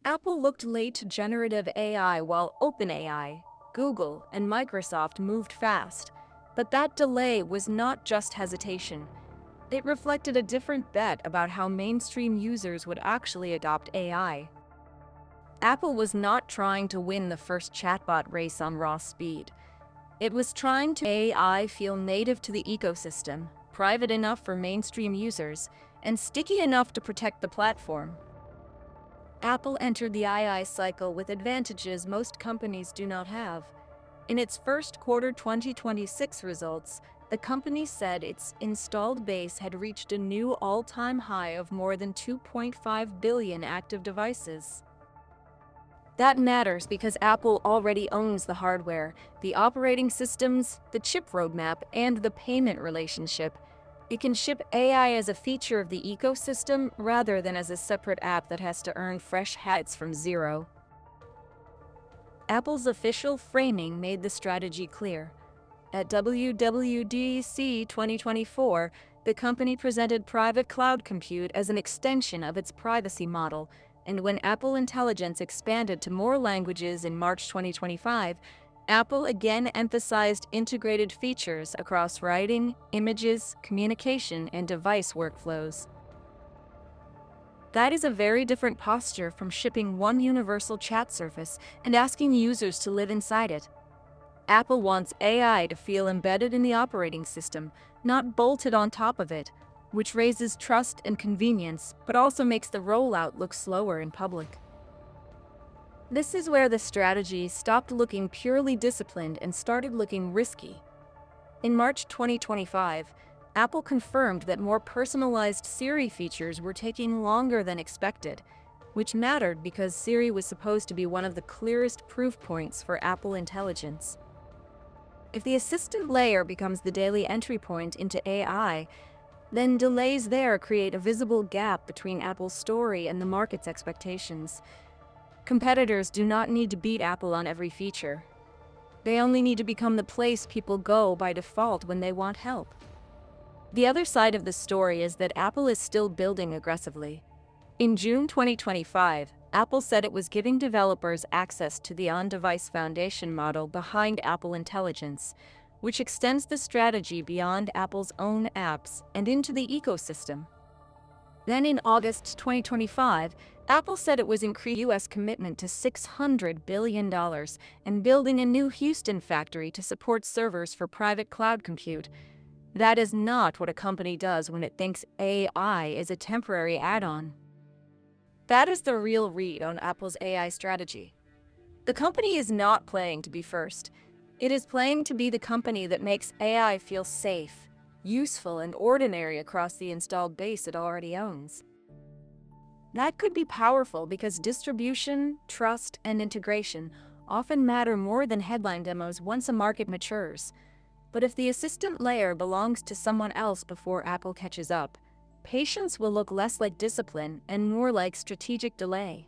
Apple looked late to generative AI while OpenAI, Google, and Microsoft moved fast. But that delay was not just hesitation. It reflected a different bet about how mainstream users would actually adopt AI. Apple was not trying to win the first chatbot race on raw speed. It was trying to make AI feel native to the ecosystem, private enough for mainstream users, and sticky enough to protect the platform. Apple entered the AI cycle with advantages most companies do not have. In its first quarter 2026 results, the company said its installed base had reached a new all-time high of more than 2.5 billion active devices. That matters because Apple already owns the hardware, the operating systems, the chip roadmap, and the payment relationship. It can ship AI as a feature of the ecosystem rather than as a separate app that has to earn fresh hats from zero. Apple's official framing made the strategy clear. At WWDC 2024, the company presented private cloud compute as an extension of its privacy model, and when Apple Intelligence expanded to more languages in March 2025, Apple again emphasized integrated features across writing, images, communication, and device workflows. That is a very different posture from shipping one universal chat surface and asking users to live inside it. Apple wants AI to feel embedded in the operating system, not bolted on top of it, which raises trust and convenience, but also makes the rollout look slower in public. This is where the strategy stopped looking purely disciplined and started looking risky. In March 2025, Apple confirmed that more personalized Siri features were taking longer than expected, which mattered because Siri was supposed to be one of the clearest proof points for Apple Intelligence. If the assistant layer becomes the daily entry point into AI, then delays there create a visible gap between Apple's story and the market's expectations. Competitors do not need to beat Apple on every feature. They only need to become the place people go by default when they want help. The other side of the story is that Apple is still building aggressively. In June 2025, Apple said it was giving developers access to the on-device foundation model behind Apple Intelligence, which extends the strategy beyond Apple's own apps and into the ecosystem. Then in August 2025, Apple said it was increasing U.S. commitment to $600 billion and building a new Houston factory to support servers for private cloud compute. That is not what a company does when it thinks AI is a temporary add-on. That is the real read on Apple's AI strategy. The company is not playing to be first. It is playing to be the company that makes AI feel safe, useful, and ordinary across the installed base it already owns. That could be powerful because distribution, trust, and integration often matter more than headline demos once a market matures. But if the assistant layer belongs to someone else before Apple catches up, patience will look less like discipline and more like strategic delay.